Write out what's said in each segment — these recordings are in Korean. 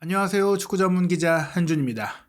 안녕하세요. 축구 전문 기자 한준입니다.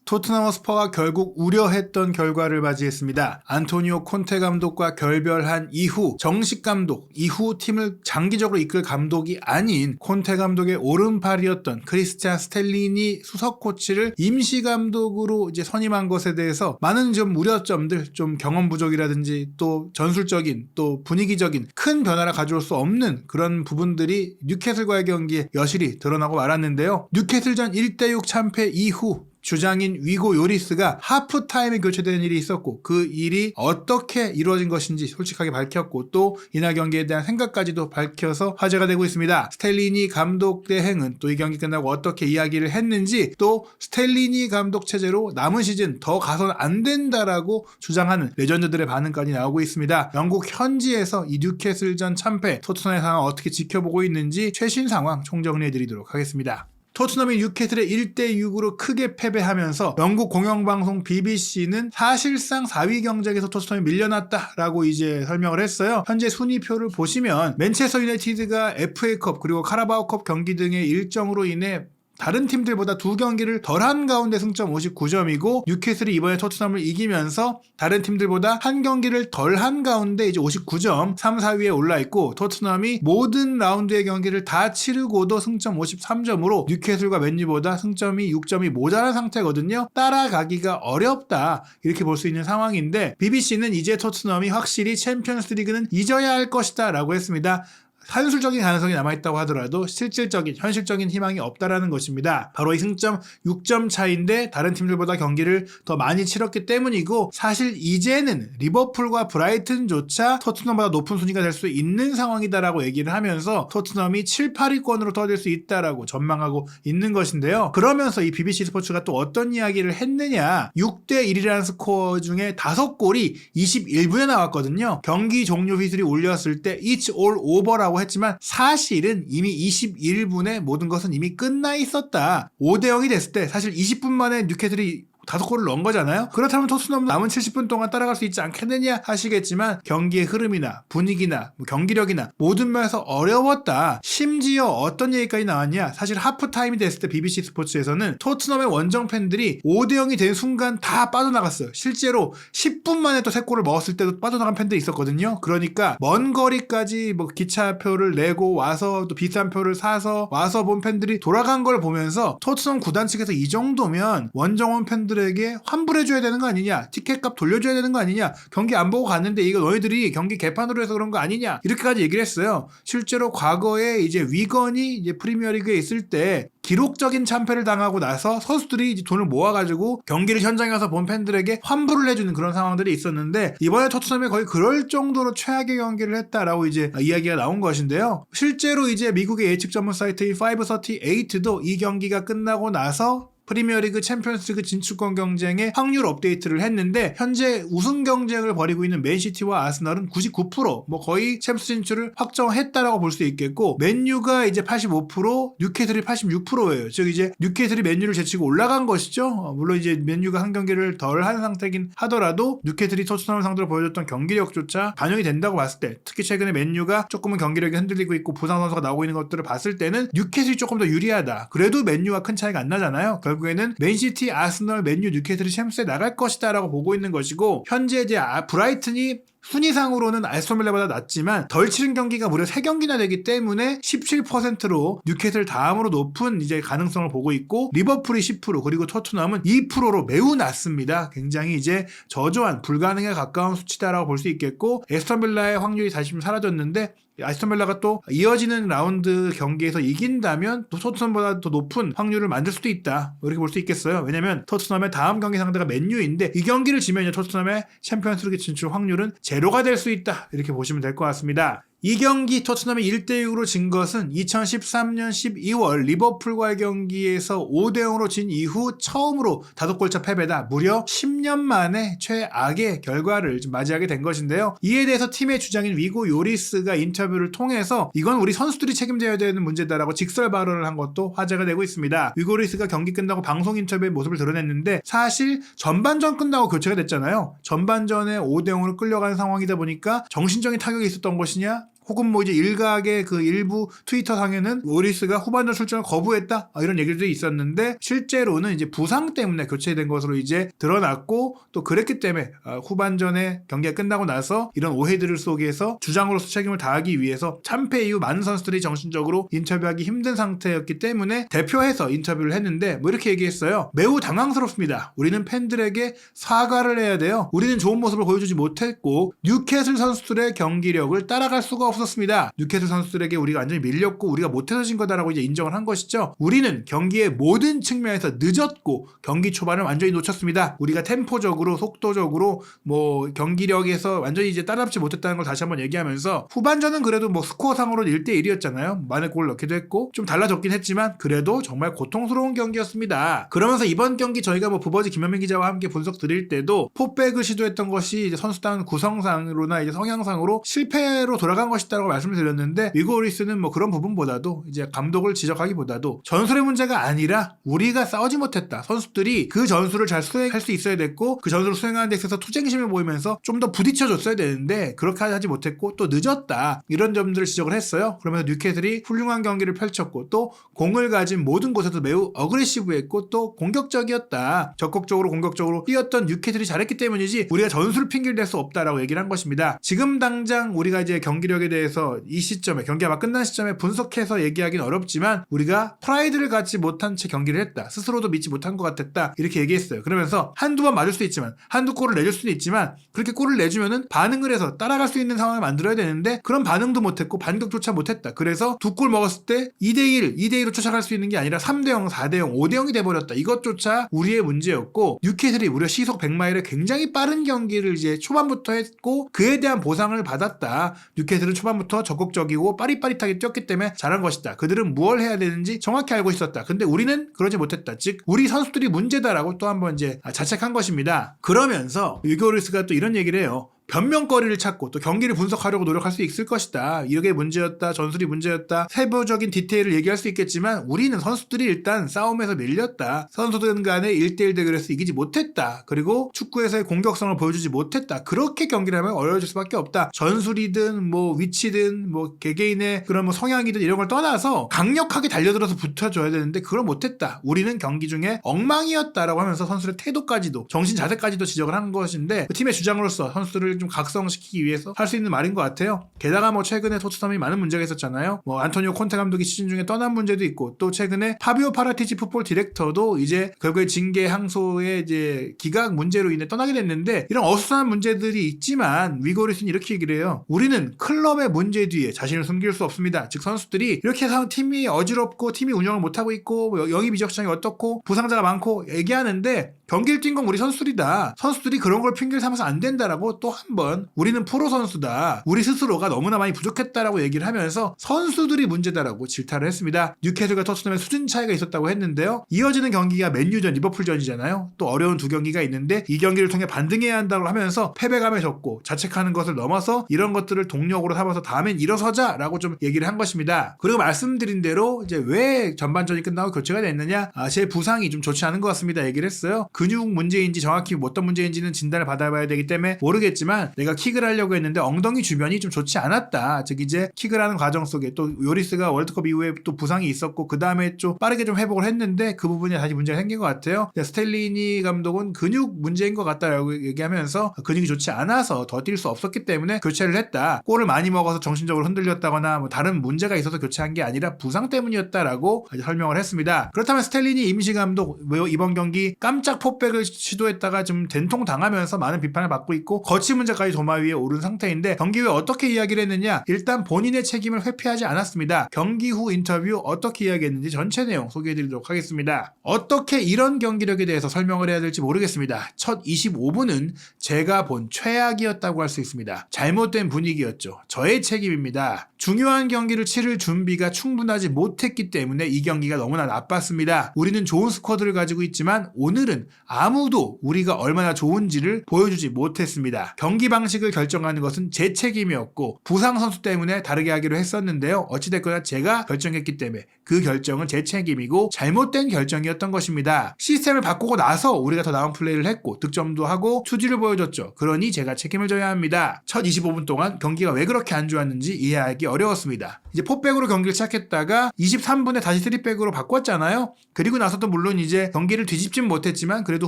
토트넘 허스퍼가 결국 우려했던 결과를 맞이했습니다. 안토니오 콘테 감독과 결별한 이후 정식 감독, 이후 팀을 장기적으로 이끌 감독이 아닌 콘테 감독의 오른팔이었던 크리스찬 스텔리니 수석 코치를 임시 감독으로 이제 선임한 것에 대해서 많은 좀 우려점들, 좀 경험 부족이라든지 또 전술적인 또 분위기적인 큰 변화를 가져올 수 없는 그런 부분들이 뉴캐슬과의 경기에 여실히 드러나고 말았는데요. 뉴캐슬전 1대6 참패 이후 주장인 위고 요리스가 하프타임에 교체되는 일이 있었고 그 일이 어떻게 이루어진 것인지 솔직하게 밝혔고 또 이날 경기에 대한 생각까지도 밝혀서 화제가 되고 있습니다. 스텔리니 감독 대행은 또 이 경기 끝나고 어떻게 이야기를 했는지 또 스텔리니 감독 체제로 남은 시즌 더 가서는 안 된다라고 주장하는 레전드들의 반응까지 나오고 있습니다. 영국 현지에서 이 뉴캐슬전 참패 토트넘의 상황 어떻게 지켜보고 있는지 최신 상황 총정리해드리도록 하겠습니다. 토트넘이 뉴캐슬에 1대6으로 크게 패배하면서 영국 공영방송 BBC는 사실상 4위 경쟁에서 토트넘이 밀려났다라고 이제 설명을 했어요. 현재 순위표를 보시면 맨체스터 유나이티드가 FA컵 그리고 카라바오컵 경기 등의 일정으로 인해 다른 팀들보다 2경기를 덜한 가운데 승점 59점이고 뉴캐슬이 이번에 토트넘을 이기면서 다른 팀들보다 1경기를 덜한 가운데 이제 59점 3, 4위에 올라있고 토트넘이 모든 라운드의 경기를 다 치르고도 승점 53점으로 뉴캐슬과 맨유보다 승점이 6점이 모자란 상태거든요. 따라가기가 어렵다 이렇게 볼 수 있는 상황인데 BBC는 이제 토트넘이 확실히 챔피언스 리그는 잊어야 할 것이다 라고 했습니다. 산술적인 가능성이 남아있다고 하더라도 실질적인 현실적인 희망이 없다라는 것입니다. 바로 이 승점 6점 차인데 다른 팀들보다 경기를 더 많이 치렀기 때문이고 사실 이제는 리버풀과 브라이튼조차 토트넘보다 높은 순위가 될 수 있는 상황이다라고 얘기를 하면서 토트넘이 7, 8위권으로 떠들 수 있다라고 전망하고 있는 것인데요. 그러면서 이 BBC 스포츠가 또 어떤 이야기를 했느냐 6대1이라는 스코어 중에 5골이 21분에 나왔거든요. 경기 종료 휘슬이 울렸을 때 It's all over라고 했지만 사실은 이미 21분에 모든 것은 이미 끝나 있었다. 5대0이 됐을 때 사실 20분 만에 뉴캐슬이 5골을 넣은 거잖아요. 그렇다면 토트넘은 남은 70분 동안 따라갈 수 있지 않겠느냐 하시겠지만 경기의 흐름이나 분위기나 경기력이나 모든 면에서 어려웠다. 심지어 어떤 얘기까지 나왔냐. 사실 하프타임이 됐을 때 BBC 스포츠에서는 토트넘의 원정 팬들이 5대0이 된 순간 다 빠져나갔어요. 실제로 10분 만에 또 3골을 먹었을 때도 빠져나간 팬들이 있었거든요. 그러니까 먼 거리까지 뭐 기차표를 내고 와서 또 비싼 표를 사서 와서 본 팬들이 돌아간 걸 보면서 토트넘 구단 측에서 이 정도면 원정원 팬들 에게 환불해줘야 되는 거 아니냐, 티켓값 돌려줘야 되는 거 아니냐, 경기 안 보고 갔는데 이거 너희들이 경기 개판으로 해서 그런 거 아니냐 이렇게까지 얘기를 했어요. 실제로 과거에 이제 위건이 이제 프리미어리그에 있을 때 기록적인 참패를 당하고 나서 선수들이 이제 돈을 모아가지고 경기를 현장에 가서 본 팬들에게 환불을 해주는 그런 상황들이 있었는데 이번에 토트넘이 거의 그럴 정도로 최악의 경기를 했다라고 이제 이야기가 나온 것인데요. 실제로 이제 미국의 예측 전문 사이트인 538도 이 경기가 끝나고 나서 프리미어리그 챔피언스리그 진출권 경쟁의 확률 업데이트를 했는데 현재 우승 경쟁을 벌이고 있는 맨시티와 아스널은 99% 뭐 거의 챔스 진출을 확정했다라고 볼 수 있겠고 맨유가 이제 85% 뉴캐슬이 86%예요. 즉 이제 뉴캐슬이 맨유를 제치고 올라간 것이죠. 물론 이제 맨유가 한 경기를 덜 한 상태긴 하더라도 뉴캐슬이 토트넘을 상대로 보여줬던 경기력조차 반영이 된다고 봤을 때 특히 최근에 맨유가 조금은 경기력이 흔들리고 있고 부상 선수가 나오고 있는 것들을 봤을 때는 뉴캐슬이 조금 더 유리하다. 그래도 맨유와 큰 차이가 안 나잖아요. 결국에는 맨시티, 아스널, 맨유, 뉴캐슬이 챔스에 나갈 것이다 라고 보고 있는 것이고 현재 이제 브라이튼이 순위상으로는 아스톤 빌라보다 낮지만 덜 치른 경기가 무려 3경기나 되기 때문에 17%로 뉴캐슬 다음으로 높은 이제 가능성을 보고 있고 리버풀이 10% 그리고 토트넘은 2%로 매우 낮습니다. 굉장히 이제 저조한 불가능에 가까운 수치다라고 볼 수 있겠고 아스톤 빌라의 확률이 다시 좀 사라졌는데 아스톤 빌라가 또 이어지는 라운드 경기에서 이긴다면 또 토트넘보다 더 높은 확률을 만들 수도 있다. 이렇게 볼 수 있겠어요. 왜냐면 토트넘의 다음 경기 상대가 맨유인데 이 경기를 지면 토트넘의 챔피언스리그 진출 확률은 제로가 될 수 있다. 이렇게 보시면 될 것 같습니다. 이 경기 토트넘이 1대6으로 진 것은 2013년 12월 리버풀과의 경기에서 5대0으로 진 이후 처음으로 5골차 패배다. 무려 10년 만에 최악의 결과를 맞이하게 된 것인데요. 이에 대해서 팀의 주장인 위고 요리스가 인터뷰를 통해서 이건 우리 선수들이 책임져야 되는 문제다라고 직설 발언을 한 것도 화제가 되고 있습니다. 위고 요리스가 경기 끝나고 방송 인터뷰의 모습을 드러냈는데 사실 전반전 끝나고 교체가 됐잖아요. 전반전에 5대0으로 끌려가는 상황이다 보니까 정신적인 타격이 있었던 것이냐? 혹은 뭐 이제 일각의 그 일부 트위터 상에는 로리스가 후반전 출전을 거부했다 이런 얘기들이 있었는데 실제로는 이제 부상 때문에 교체된 것으로 이제 드러났고 또 그랬기 때문에 후반전에 경기가 끝나고 나서 이런 오해들을 속에서 주장으로서 책임을 다하기 위해서 참패 이후 많은 선수들이 정신적으로 인터뷰하기 힘든 상태였기 때문에 대표해서 인터뷰를 했는데 뭐 이렇게 얘기했어요. 매우 당황스럽습니다. 우리는 팬들에게 사과를 해야 돼요. 우리는 좋은 모습을 보여주지 못했고 뉴캐슬 선수들의 경기력을 따라갈 수가 없었습니다. 뉴캐슬 선수들에게 우리가 완전히 밀렸고 우리가 못해서 진 거다라고 이제 인정을 한 것이죠. 우리는 경기의 모든 측면에서 늦었고 경기 초반을 완전히 놓쳤습니다. 우리가 템포적으로 속도적으로 뭐 경기력에서 완전히 이제 따라잡지 못했다는 걸 다시 한번 얘기하면서 후반전은 그래도 뭐 스코어상으로 1대1이었잖아요. 만에 골을 넣기도 했고 좀 달라졌긴 했지만 그래도 정말 고통스러운 경기였습니다. 그러면서 이번 경기 저희가 뭐 부버지 김현민 기자와 함께 분석 드릴 때도 포백을 시도했던 것이 이제 선수단 구성상으로나 이제 성향상으로 실패로 돌아간 것이다라고 말씀을 드렸는데 위고 오리스는 뭐 그런 부분보다도 이제 감독을 지적하기보다도 전술의 문제가 아니라 우리가 싸우지 못했다. 선수들이 그 전술을 잘 수행할 수 있어야 됐고 그 전술을 수행하는 데 있어서 투쟁심을 보이면서 좀 더 부딪혀줬어야 되는데 그렇게 하지 못했고 또 늦었다. 이런 점들을 지적을 했어요. 그러면서 뉴캐슬이 훌륭한 경기를 펼쳤고 또 공을 가진 모든 곳에서 매우 어그레시브했고 또 공격적이었다. 적극적으로 공격적으로 뛰었던 뉴캐슬이 잘했기 때문이지 우리가 전술 핑계를 댈 수 없다라고 얘기를 한 것입니다. 지금 당장 우리가 이제 경기력에 대해서 이 시점에 경기가 막 끝난 시점에 분석해서 얘기하기는 어렵지만 우리가 프라이드를 갖지 못한 채 경기를 했다. 스스로도 믿지 못한 것 같았다. 이렇게 얘기했어요. 그러면서 한두 번 맞을 수도 있지만 한두 골을 내줄 수는 있지만 그렇게 골을 내주면은 반응을 해서 따라갈 수 있는 상황을 만들어야 되는데 그런 반응도 못했고 반격조차 못했다. 그래서 두 골 먹었을 때 2대1, 2대2로 쫓아갈 수 있는 게 아니라 3대0, 4대0, 5대0이 돼버렸다. 이것조차 우리의 문제였고 뉴캐슬이 무려 시속 100마일의 굉장히 빠른 경기를 이제 초반부터 했고 그에 대한 보상을 받았다. 뉴캐슬은 초반부터 적극적이고 빠릿빠릿하게 뛰었기 때문에 잘한 것이다. 그들은 무엇을 해야 되는지 정확히 알고 있었다. 근데 우리는 그러지 못했다. 즉 우리 선수들이 문제다라고 또 한번 이제 자책한 것입니다. 그러면서 위고 오리스가 또 이런 얘기를 해요. 변명거리를 찾고 또 경기를 분석하려고 노력할 수 있을 것이다. 이게 문제였다. 전술이 문제였다. 세부적인 디테일을 얘기할 수 있겠지만 우리는 선수들이 일단 싸움에서 밀렸다. 선수들 간의 1대1 대결에서 이기지 못했다. 그리고 축구에서의 공격성을 보여주지 못했다. 그렇게 경기를 하면 어려워질 수밖에 없다. 전술이든 뭐 위치든 뭐 개개인의 그런 뭐 성향이든 이런 걸 떠나서 강력하게 달려들어서 붙어줘야 되는데 그걸 못했다. 우리는 경기 중에 엉망이었다라고 하면서 선수의 태도까지도 정신 자세까지도 지적을 한 것인데 그 팀의 주장으로서 선수들을 좀 각성시키기 위해서 할 수 있는 말인 것 같아요. 게다가 뭐 최근에 토트넘이 많은 문제가 있었잖아요. 뭐 안토니오 콘테 감독이 시즌 중에 떠난 문제도 있고 또 최근에 파비오 파라티치 풋볼 디렉터도 이제 결국에 징계 항소의 이제 기각 문제로 인해 떠나게 됐는데 이런 어수선한 문제들이 있지만 위고 오리스는 이렇게 얘기를 해요. 우리는 클럽의 문제 뒤에 자신을 숨길 수 없습니다. 즉 선수들이 이렇게 해서 팀이 어지럽고 팀이 운영을 못하고 있고 뭐 영입 이적 시장이 어떻고 부상자가 많고 얘기하는데 경기를 뛴 건 우리 선수들이다. 선수들이 그런 걸 핑계를 삼아서 안 된다라고 또 한 번 우리는 프로 선수다. 우리 스스로가 너무나 많이 부족했다라고 얘기를 하면서 선수들이 문제다라고 질타를 했습니다. 뉴캐슬과 토트넘의 수준 차이가 있었다고 했는데요. 이어지는 경기가 맨유전, 리버풀전이잖아요. 또 어려운 두 경기가 있는데 이 경기를 통해 반등해야 한다고 하면서 패배감에 졌고 자책하는 것을 넘어서 이런 것들을 동력으로 삼아서 다음엔 일어서자라고 좀 얘기를 한 것입니다. 그리고 말씀드린 대로 이제 왜 전반전이 끝나고 교체가 됐느냐? 제 부상이 좀 좋지 않은 것 같습니다. 얘기를 했어요. 근육 문제인지 정확히 어떤 문제인지는 진단을 받아봐야 되기 때문에 모르겠지만 내가 킥을 하려고 했는데 엉덩이 주변이 좀 좋지 않았다. 즉 이제 킥을 하는 과정 속에 또 요리스가 월드컵 이후에 또 부상이 있었고 그 다음에 좀 빠르게 좀 회복을 했는데 그 부분이 다시 문제가 생긴 것 같아요. 스텔리니 감독은 근육 문제인 것 같다라고 얘기하면서 근육이 좋지 않아서 더 뛸 수 없었기 때문에 교체를 했다. 골을 많이 먹어서 정신적으로 흔들렸다거나 뭐 다른 문제가 있어서 교체한 게 아니라 부상 때문이었다라고 설명을 했습니다. 그렇다면 스텔리니 임시 감독 이번 경기 깜짝 포백을 시도했다가 좀 된통 당하면서 많은 비판을 받고 있고 거치 문제까지 도마 위에 오른 상태인데 경기 후에 어떻게 이야기를 했느냐? 일단 본인의 책임을 회피하지 않았습니다. 경기 후 인터뷰 어떻게 이야기했는지 전체 내용 소개해드리도록 하겠습니다. 어떻게 이런 경기력에 대해서 설명을 해야 될지 모르겠습니다. 첫 25분은 제가 본 최악이었다고 할 수 있습니다. 잘못된 분위기였죠. 저의 책임입니다. 중요한 경기를 치를 준비가 충분하지 못했기 때문에 이 경기가 너무나 나빴습니다. 우리는 좋은 스쿼드를 가지고 있지만 오늘은 아무도 우리가 얼마나 좋은지를 보여주지 못했습니다. 경기 방식을 결정하는 것은 제 책임이었고 부상 선수 때문에 다르게 하기로 했었는데요. 어찌됐거나 제가 결정했기 때문에 그 결정은 제 책임이고 잘못된 결정이었던 것입니다. 시스템을 바꾸고 나서 우리가 더 나은 플레이를 했고 득점도 하고 투지를 보여줬죠. 그러니 제가 책임을 져야 합니다. 첫 25분 동안 경기가 왜 그렇게 안 좋았는지 이해하기 어려웠습니다. 이제 4백으로 경기를 시작했다가 23분에 다시 3백으로 바꿨잖아요. 그리고 나서도 물론 이제 경기를 뒤집진 못했지만 그래도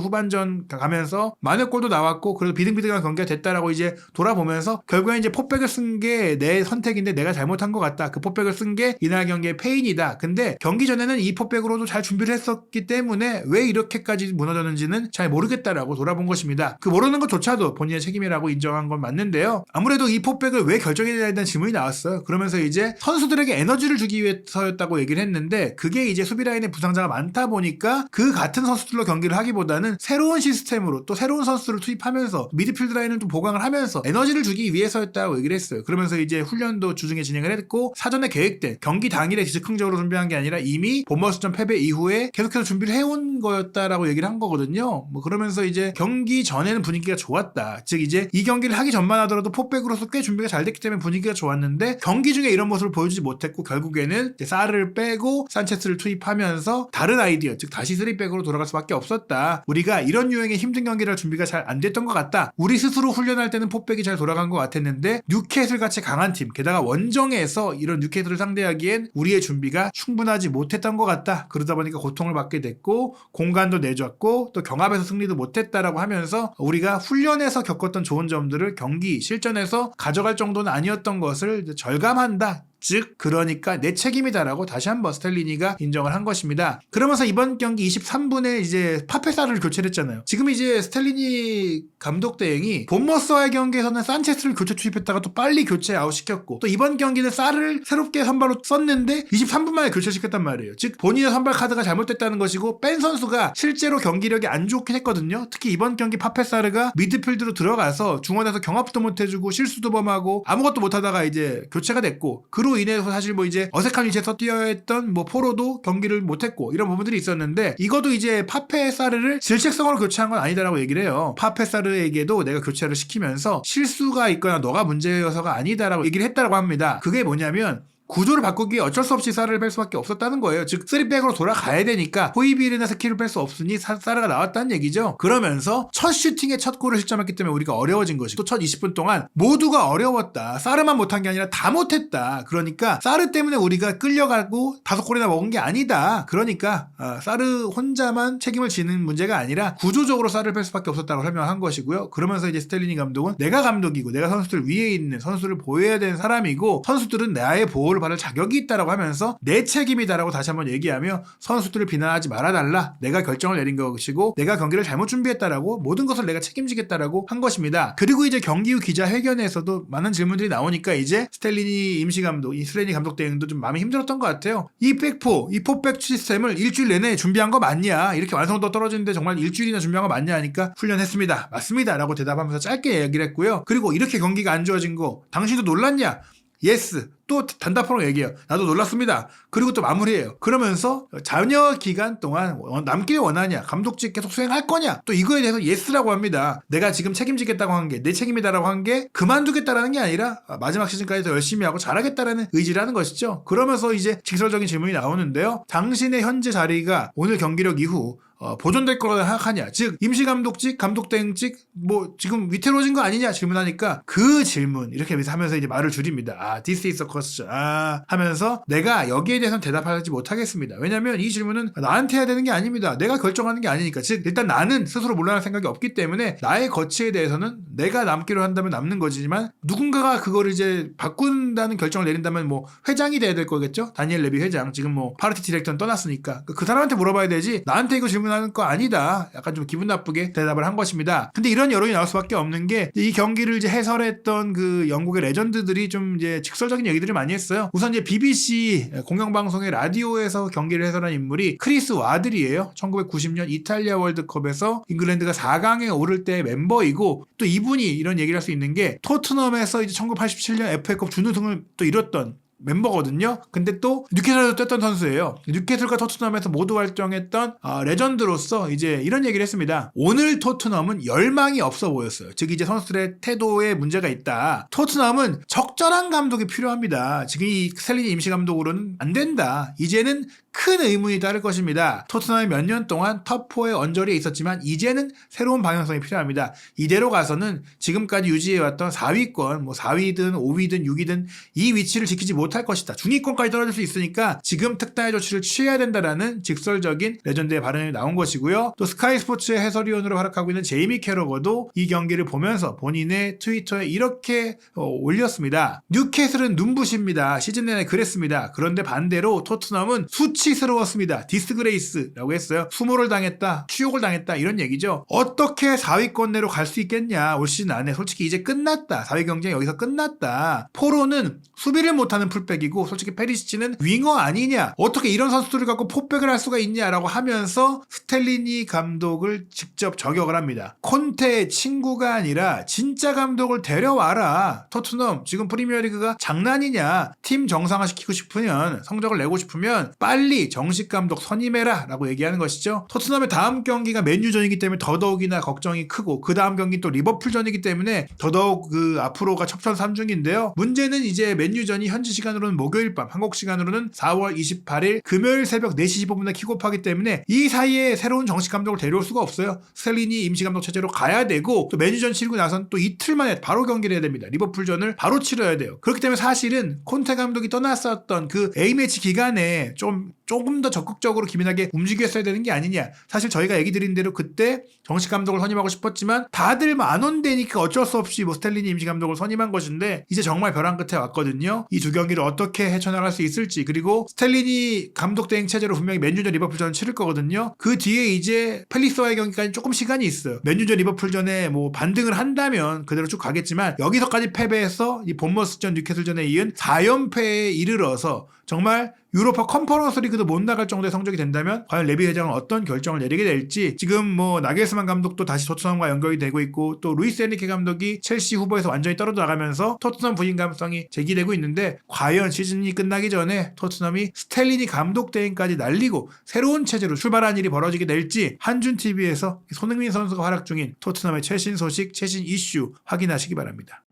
후반전 가면서 많은 골도 나왔고 그래도 비등비등한 경기가 됐다라고 이제 돌아보면서 결국에 이제 4백을 쓴 게 내 선택인데 내가 잘못한 것 같다. 그 4백을 쓴 게 이날 경기의 페인이다. 근데 경기 전에는 이 4백으로도 잘 준비를 했었기 때문에 왜 이렇게까지 무너졌는지는 잘 모르겠다라고 돌아본 것입니다. 그 모르는 것조차도 본인의 책임이라고 인정한 건 맞는데요. 아무래도 이 4백을 왜 결정해야 된다는 질문이 나왔어요. 그러면서 이제 선수들에게 에너지를 주기 위해서였다고 얘기를 했는데 그게 이제 수비 라인에 부상자가 많다 보니까 그 같은 선수들로 경기를 하기보다는 새로운 시스템으로 또 새로운 선수들을 투입하면서 미드필드 라인을 좀 보강을 하면서 에너지를 주기 위해서였다고 얘기를 했어요. 그러면서 이제 훈련도 주중에 진행을 했고 사전에 계획된 경기 당일에 즉흥적으로 준비한 게 아니라 이미 본머스전 패배 이후에 계속해서 준비를 해온 거였다라고 얘기를 한 거거든요. 뭐 그러면서 이제 경기 전에는 분위기가 좋았다. 즉 이제 이 경기를 하기 전만 하더라도 4백으로서 꽤 준비가 잘 됐기 때문에 분위기가 좋았는데 경기 중에 이런 모습을 보여주지 못했고 결국에는 이제 사르를 빼고 산체스를 투입하면서 다른 아이디어 즉 다시 3백으로 돌아갈 수밖에 없었다. 우리가 이런 유형의 힘든 경기를 할 준비가 잘 안 됐던 것 같다. 우리 스스로 훈련할 때는 4백이 잘 돌아간 것 같았는데 뉴캐슬 같이 강한 팀 게다가 원정에서 이런 뉴캐슬을 상대하기엔 우리의 준비가 충분하지 못했던 것 같다. 그러다 보니까 고통을 받게 됐고 공간도 내줬고 또 경합에서 승리도 못했다라고 하면서 우리가 훈련에서 겪었던 좋은 점들을 경기 실전에서 가져갈 정도는 아니었던 것을 절감한다. 즉 그러니까 내 책임이다라고 다시 한번 스텔리니가 인정을 한 것입니다. 그러면서 이번 경기 23분에 이제 파페사르를 교체를 했잖아요. 지금 이제 스텔리니 감독 대행이 본머스와의 경기에서는 산체스를 교체 투입했다가 또 빨리 교체 아웃시켰고 또 이번 경기는 사르를 새롭게 선발로 썼는데 23분 만에 교체시켰단 말이에요. 즉 본인의 선발 카드가 잘못됐다는 것이고 뺀 선수가 실제로 경기력이 안 좋긴 했거든요. 특히 이번 경기 파페사르가 미드필드로 들어가서 중원에서 경합도 못해주고 실수도 범하고 아무것도 못하다가 이제 교체가 됐고 그로 인해서 사실 뭐 이제 어색한 위치에서 뛰어야 했던 뭐 포로도 경기를 못했고 이런 부분들이 있었는데 이것도 이제 파페사르를 질책성으로 교체한 건 아니다라고 얘기를 해요. 파페사르에게도 내가 교체를 시키면서 실수가 있거나 너가 문제여서가 아니다라고 얘기를 했다라고 합니다. 그게 뭐냐면 구조를 바꾸기에 어쩔 수 없이 사르를 뺄 수밖에 없었다는 거예요. 즉 3백으로 돌아가야 되니까 호이비르나 스키를 뺄 수 없으니 사르가 나왔다는 얘기죠. 그러면서 첫 슈팅에 첫 골을 실점했기 때문에 우리가 어려워진 것이고 또 첫 20분 동안 모두가 어려웠다. 사르만 못한 게 아니라 다 못했다. 그러니까 사르 때문에 우리가 끌려가고 5골이나 먹은 게 아니다. 그러니까 사르 혼자만 책임을 지는 문제가 아니라 구조적으로 사르를 뺄 수밖에 없었다고 설명한 것이고요. 그러면서 이제 스텔리니 감독은 내가 감독이고 내가 선수들 위에 있는 선수를 보호해야 되는 사람이고 선수들은 나의 보호를 받을 자격이 있다라고 하면서 내 책임이다라고 다시 한번 얘기하며 선수들을 비난하지 말아달라. 내가 결정을 내린 것이고 내가 경기를 잘못 준비했다라고 모든 것을 내가 책임지겠다라고 한 것입니다. 그리고 이제 경기 후 기자회견에서도 많은 질문들이 나오니까 이제 스텔리니 임시감독, 이 스텔리니 감독 대행도 좀 마음이 힘들었던 것 같아요. 이 4백 시스템을 일주일 내내 준비한 거 맞냐? 이렇게 완성도 떨어지는데 정말 일주일이나 준비한 거 맞냐 하니까 훈련했습니다. 맞습니다. 라고 대답하면서 짧게 얘기를 했고요. 그리고 이렇게 경기가 안 좋아진 거 당신도 놀랐냐? 예스. 또 단답으로 얘기해요. 나도 놀랐습니다. 그리고 또 마무리해요. 그러면서 잔여 기간 동안 남길 원하냐? 감독직 계속 수행할 거냐? 또 이거에 대해서 예스라고 합니다. 내가 지금 책임지겠다고 한 게 내 책임이다라고 한 게 그만두겠다라는 게 아니라 마지막 시즌까지 더 열심히 하고 잘하겠다라는 의지라는 것이죠. 그러면서 이제 직설적인 질문이 나오는데요. 당신의 현재 자리가 오늘 경기력 이후 보존될 거라 생각하냐? 즉 임시감독직, 감독대행직 뭐 지금 위태로워진 거 아니냐 질문하니까 그 질문 이렇게 하면서 이제 말을 줄입니다. This is a question. 하면서 내가 여기에 대해서는 대답하지 못하겠습니다. 왜냐면 이 질문은 나한테 해야 되는 게 아닙니다. 내가 결정하는 게 아니니까. 즉 일단 나는 스스로 물러날 생각이 없기 때문에 나의 거취에 대해서는 내가 남기로 한다면 남는 거지만 누군가가 그거를 이제 바꾼다는 결정을 내린다면 뭐 회장이 돼야 될 거겠죠? 다니엘 레비 회장. 지금 뭐 파르티 디렉터는 떠났으니까 그 사람한테 물어봐야 되지 나한테 이거 질문하는 거 아니다. 약간 좀 기분 나쁘게 대답을 한 것입니다. 근데 이런 여론이 나올 수밖에 없는 게 이 경기를 이제 해설했던 그 영국의 레전드들이 좀 이제 직설적인 얘기들을 많이 했어요. 우선 이제 BBC 공영방송의 라디오에서 경기를 해설한 인물이 크리스 와들이에요. 1990년 이탈리아 월드컵에서 잉글랜드가 4강에 오를 때 멤버이고 또 이분이 이런 얘기를 할 수 있는 게 토트넘에서 이제 1987년 FA컵 준우승을 또 이뤘던 멤버거든요. 근데 또 뉴캐슬에서 뛰었던 선수예요. 뉴캐슬과 토트넘에서 모두 활동했던 레전드로서 이제 이런 얘기를 했습니다. 오늘 토트넘은 열망이 없어 보였어요. 즉 이제 선수들의 태도에 문제가 있다. 토트넘은 적절한 감독이 필요합니다. 지금 이 스텔리니 임시 감독으로는 안 된다. 이제는 큰 의문이 따를 것입니다. 토트넘이 몇 년 동안 톱4의 언저리에 있었지만 이제는 새로운 방향성이 필요합니다. 이대로 가서는 지금까지 유지해왔던 4위권, 뭐 4위든 5위든 6위든 이 위치를 지키지 못할 것이다. 중위권까지 떨어질 수 있으니까 지금 특단의 조치를 취해야 된다라는 직설적인 레전드의 발언이 나온 것이고요. 또 스카이 스포츠의 해설위원으로 활약하고 있는 제이미 캐러거도 이 경기를 보면서 본인의 트위터에 이렇게 올렸습니다. 뉴캐슬은 눈부십니다. 시즌 내내 그랬습니다. 그런데 반대로 토트넘은 수치스러웠습니다. 디스그레이스라고 했어요. 수모를 당했다, 추욕을 당했다 이런 얘기죠. 어떻게 4위권 내로 갈 수 있겠냐. 올 시즌 안에 솔직히 이제 끝났다. 4위 경쟁 여기서 끝났다. 포로는 수비를 못하는 풀백이고 솔직히 페리시치는 윙어 아니냐. 어떻게 이런 선수들을 갖고 포백을 할 수가 있냐라고 하면서 스텔리니 감독을 직접 저격을 합니다. 콘테의 친구가 아니라 진짜 감독을 데려와라. 토트넘 지금 프리미어리그가 장난이냐. 팀 정상화시키고 싶으면 성적을 내고 싶으면 빨리 정식 감독 선임해라 라고 얘기하는 것이죠. 토트넘의 다음 경기가 맨유전이기 때문에 더더욱이나 걱정이 크고 그 다음 경기 또 리버풀전이기 때문에 더더욱 그 앞으로가 첩천삼중인데요. 문제는 이제 맨유전이 현지 시간으로는 목요일 밤, 한국 시간으로는 4월 28일 금요일 새벽 4시 15분에 킥오프하기 때문에 이 사이에 새로운 정식 감독을 데려올 수가 없어요. 스텔리니 임시감독 체제로 가야 되고 또 맨유전 치르고 나선 또 이틀 만에 바로 경기를 해야 됩니다. 리버풀전을 바로 치러야 돼요. 그렇기 때문에 사실은 콘테 감독이 떠났었던 그 A매치 기간에 조금 더 적극적으로 기민하게 움직였어야 되는 게 아니냐. 사실 저희가 얘기 드린 대로 그때 정식 감독을 선임하고 싶었지만 다들 안 온다니까 어쩔 수 없이 스텔리니 임시 감독을 선임한 것인데 이제 정말 벼랑 끝에 왔거든요. 이 두 경기를 어떻게 헤쳐나갈 수 있을지 그리고 스텔리니 감독 대행 체제로 분명히 맨유전 리버풀전을 치를 거거든요. 그 뒤에 이제 팰리스와의 경기까지 조금 시간이 있어요. 맨유전 리버풀전에 뭐 반등을 한다면 그대로 쭉 가겠지만 여기서까지 패배해서 이 본머스전 뉴캐슬전에 이은 4연패에 이르러서 정말 유로파 컨퍼런스 리그도 못 나갈 정도의 성적이 된다면 과연 레비 회장은 어떤 결정을 내리게 될지 지금 뭐 나겔스만 감독도 다시 토트넘과 연결이 되고 있고 또 루이스 엔리케 감독이 첼시 후보에서 완전히 떨어져 나가면서 토트넘 부인 가능성이 제기되고 있는데 과연 시즌이 끝나기 전에 토트넘이 스텔리니 감독 대행까지 날리고 새로운 체제로 출발한 일이 벌어지게 될지 한준TV에서 손흥민 선수가 활약 중인 토트넘의 최신 소식, 최신 이슈 확인하시기 바랍니다.